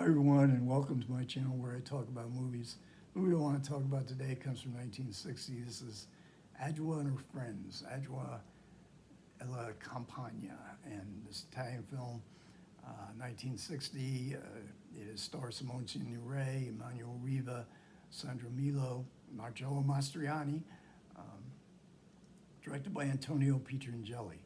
Hi everyone, and welcome to my channel where I talk about movies. The movie I want to talk about today comes from 1960. This is Adua and Her Friends, Adua e la Campagna, and this Italian film, 1960. It stars Simone, Emmanuel Riva, Sandra Milo, Marcello Mastroianni, directed by Antonio Pietrangeli.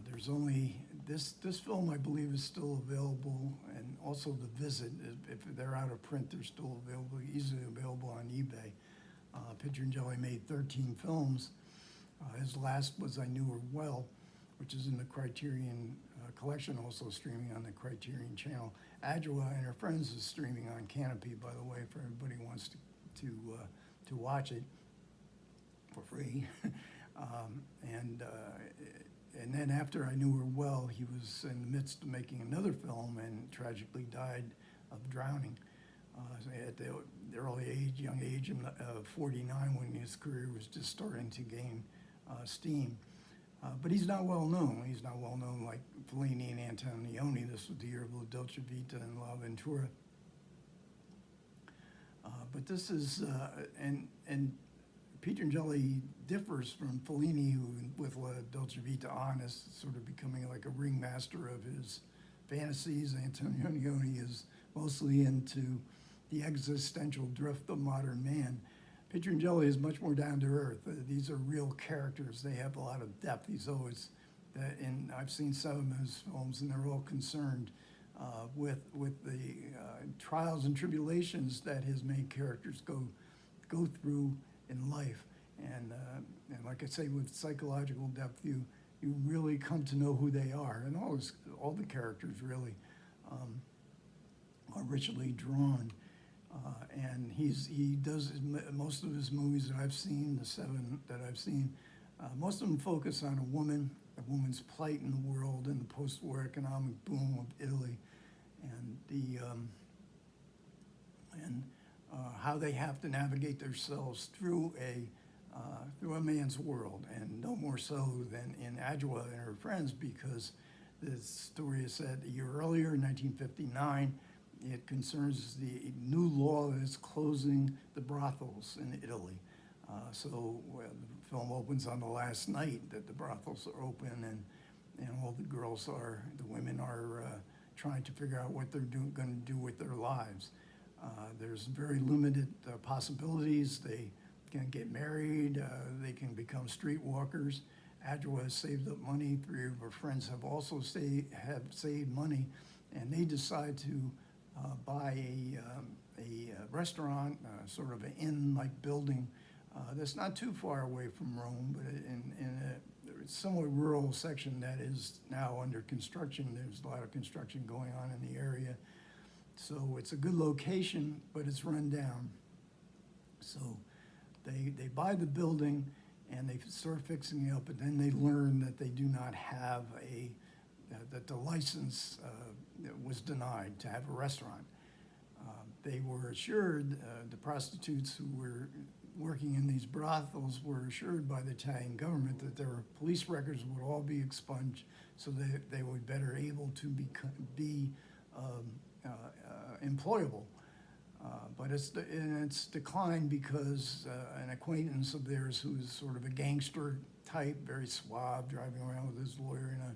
There's only this film, I believe, is still available, and also The Visit. If they're out of print, they're still available, easily available on eBay. Pietrangeli made 13 films. His last was I Knew Her Well, which is in the Criterion collection, also streaming on the Criterion channel. Adua and Her Friends is streaming on Canopy, by the way, for everybody who wants to watch it for free. And then after I Knew Her Well, he was in the midst of making another film and tragically died of drowning at the young age of 49, when his career was just starting to gain steam. But he's not well known. He's not well known like Fellini and Antonioni. This was the year of La Dolce Vita and La Ventura. But this is, and Pietrangeli differs from Fellini, who with La Dolce Vita on is sort of becoming like a ringmaster of his fantasies. Antonioni is mostly into the existential drift of modern man. Pietrangeli is much more down to earth. These are real characters. They have a lot of depth. He's always, and I've seen some of his films, and they're all concerned with the trials and tribulations that his main characters go through in life. And like I say, with psychological depth, you really come to know who they are, and all the characters really are richly drawn. And he does most of his movies that I've seen, the 7 that I've seen, most of them focus on a woman's plight in the world and the post-war economic boom of Italy, and how they have to navigate themselves through a man's world, and no more so than in Adua and Her Friends, because the story is set a year earlier, in 1959. It concerns the new law that is closing the brothels in Italy. So the film opens on the last night that the brothels are open, and all the women are trying to figure out what they're going to do with their lives. There's very limited possibilities. They can get married, they can become streetwalkers. Adua has saved up money. 3 of her friends have also saved money, and they decide to buy a restaurant, sort of an inn-like building that's not too far away from Rome, but in a somewhat rural section that is now under construction. There's a lot of construction going on in the area. So it's a good location, but it's run down. So they buy the building and they start fixing it up, but then they learn that they do not have that the license was denied to have a restaurant. They were assured, the prostitutes who were working in these brothels were assured by the Italian government that their police records would all be expunged, so that they would be better able to be employable. But it's declined because an acquaintance of theirs, who's sort of a gangster type, very suave, driving around with his lawyer in a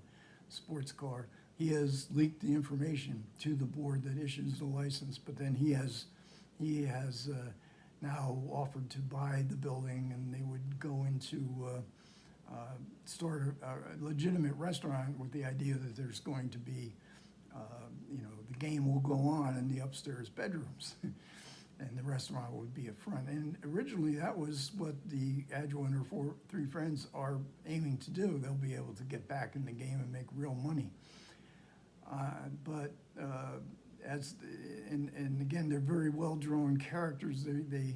sports car, he has leaked the information to the board that issues the license. But then he has now offered to buy the building, and they would go into start a legitimate restaurant with the idea that there's going to be, the game will go on in the upstairs bedrooms, and the restaurant would be up front. And originally, that was what the Adua and Her 3 friends are aiming to do. They'll be able to get back in the game and make real money. But again, they're very well-drawn characters. They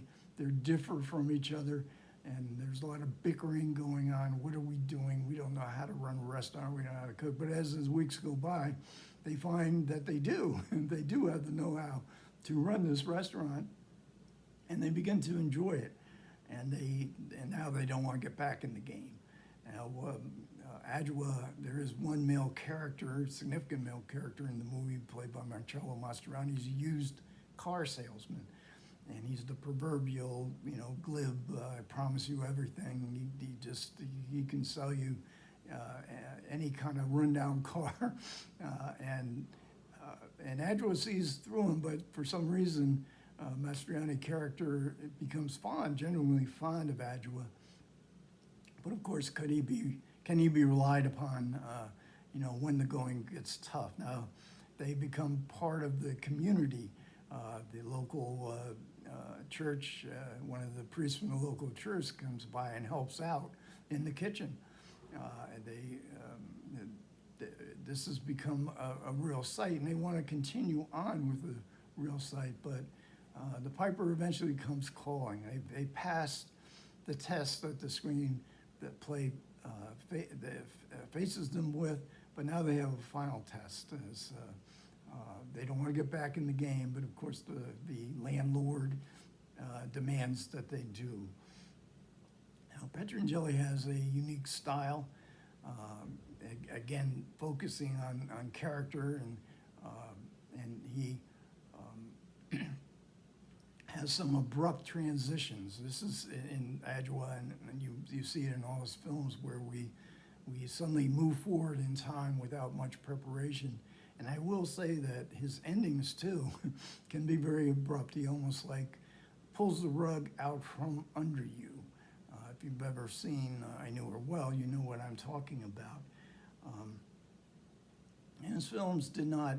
differ from each other, and there's a lot of bickering going on. What are we doing? We don't know how to run a restaurant. We don't know how to cook. But as weeks go by, they find that they do. They do have the know-how to run this restaurant, and they begin to enjoy it. And now they don't want to get back in the game. Now, Adua, there is one male character, significant male character in the movie, played by Marcello Mastroianni. He's a used car salesman, and he's the proverbial, glib, I promise you everything. He can sell you any kind of rundown car, and Adua sees through him, but for some reason, Mastroianni character becomes genuinely fond of Adua. But of course, can he be relied upon, when the going gets tough? Now, they become part of the community. The local church, one of the priests from the local church comes by and helps out in the kitchen. This has become a real sight, and they want to continue on with the real sight, but the piper eventually comes calling. They passed the test that the screen that play faces them with, but now they have a final test. As they don't want to get back in the game, but of course the landlord demands that they do. Now, Pietrangeli has a unique style, again focusing on character, and he has some abrupt transitions. This is in Adua, and you see it in all his films where we suddenly move forward in time without much preparation. And I will say that his endings too can be very abrupt. He almost like pulls the rug out from under you. If you've ever seen I Knew Her Well, you know what I'm talking about. And his films did not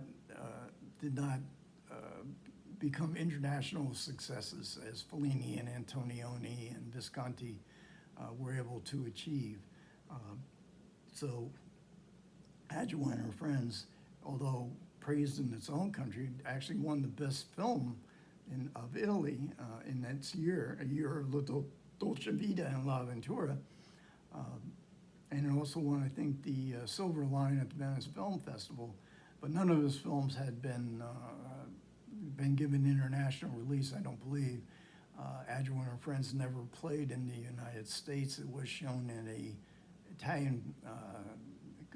become international successes as Fellini and Antonioni and Visconti were able to achieve. So Adua and Her Friends, although praised in its own country, actually won the best film of Italy in that year, a year of La Dolce Vita and L'Avventura. And it also won, I think, the Silver Lion at the Venice Film Festival. But none of his films had been given international release, I don't believe. Adua and Her Friends never played in the United States. It was shown in a Italian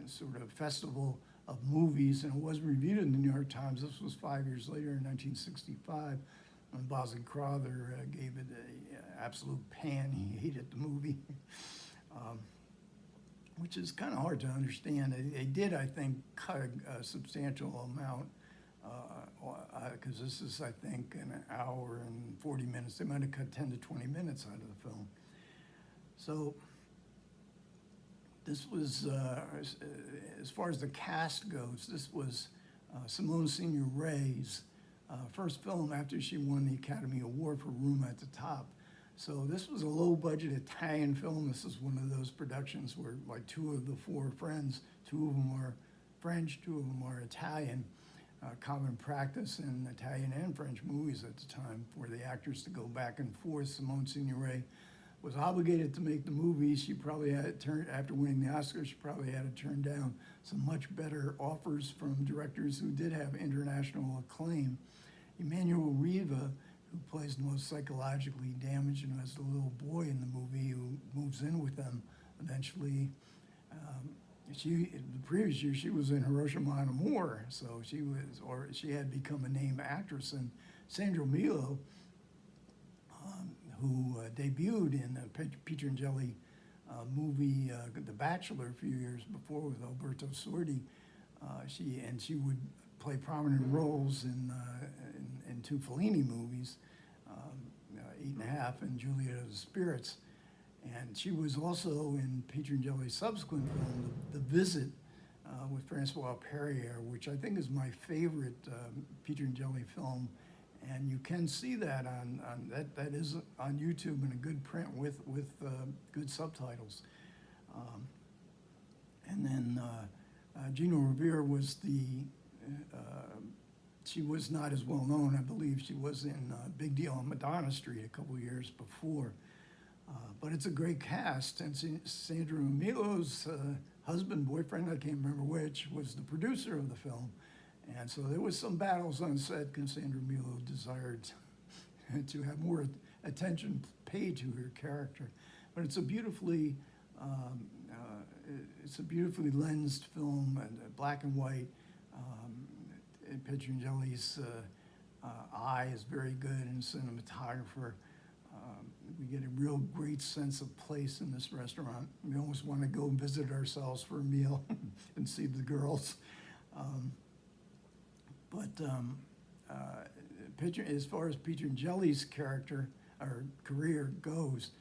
sort of festival of movies, and it was reviewed in the New York Times. This was 5 years later in 1965, when Bosley Crowther gave it an absolute pan. He hated the movie, which is kind of hard to understand. They did, I think, cut a substantial amount, because this is, I think, an hour and 40 minutes. They might have cut 10 to 20 minutes out of the film. So this was, as far as the cast goes, this was Simone Signoret's first film after she won the Academy Award for Room at the Top. So this was a low-budget Italian film. This is one of those productions where, like, two of the four friends, two of them are French, two of them are Italian. Common practice in Italian and French movies at the time for the actors to go back and forth. Simone Signoret was obligated to make the movie. She probably had after winning the Oscar, she probably had to turn down some much better offers from directors who did have international acclaim. Emmanuel Riva, who plays the most psychologically damaged and has the little boy in the movie who moves in with them eventually. The previous year she was in Hiroshima Mon Amour, so she had become a named actress. And Sandro Milo, who debuted in the Pietrangeli movie The Bachelor a few years before with Alberto Sordi, she would play prominent roles in two Fellini movies, Eight and a Half and Juliet of the Spirits. And she was also in Pietrangeli's subsequent film, The Visit, with Francois Perrier, which I think is my favorite Pietrangeli film. And you can see that that is on YouTube in a good print with good subtitles. And then Gino Rivera was she was not as well known. I believe she was in Big Deal on Madonna Street a couple years before. But it's a great cast, and Sandro Milo's husband, boyfriend, I can't remember which, was the producer of the film. And so there was some battles on set because Sandro Milo desired to have more attention paid to her character. But it's a beautifully, it's a beautifully lensed film, and black and white. And Pietrangeli's eye is very good, and cinematographer. We get a real great sense of place in this restaurant. We almost want to go and visit ourselves for a meal and see the girls. As far as Pietrangeli's character or career goes,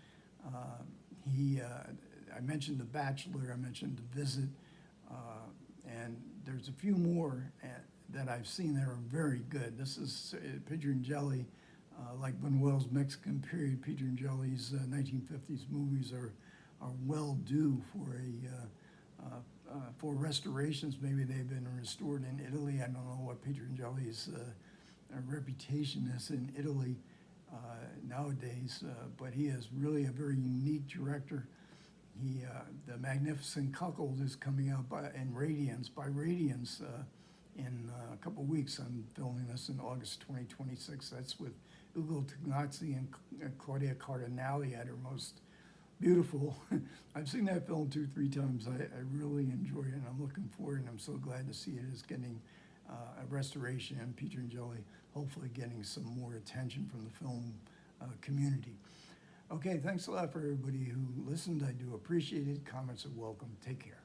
I mentioned The Bachelor, I mentioned The Visit, and there's a few more that I've seen that are very good. This is Pietrangeli, like Buñuel's Mexican period. Pietrangeli's 1950s movies are well due for restorations. Maybe they've been restored in Italy. I don't know what Pietrangeli's reputation is in Italy nowadays, but he is really a very unique director. The Magnificent Cuckold is coming out by Radiance in a couple weeks. I'm filming this in August 2026. That's with Ugo Tognazzi and Claudia Cardinale at her most beautiful. I've seen that film 2-3 times. I really enjoy it, and I'm looking forward, and I'm so glad to see it is getting a restoration, and Pietrangeli hopefully getting some more attention from the film community. Okay, thanks a lot for everybody who listened. I do appreciate it. Comments are welcome. Take care.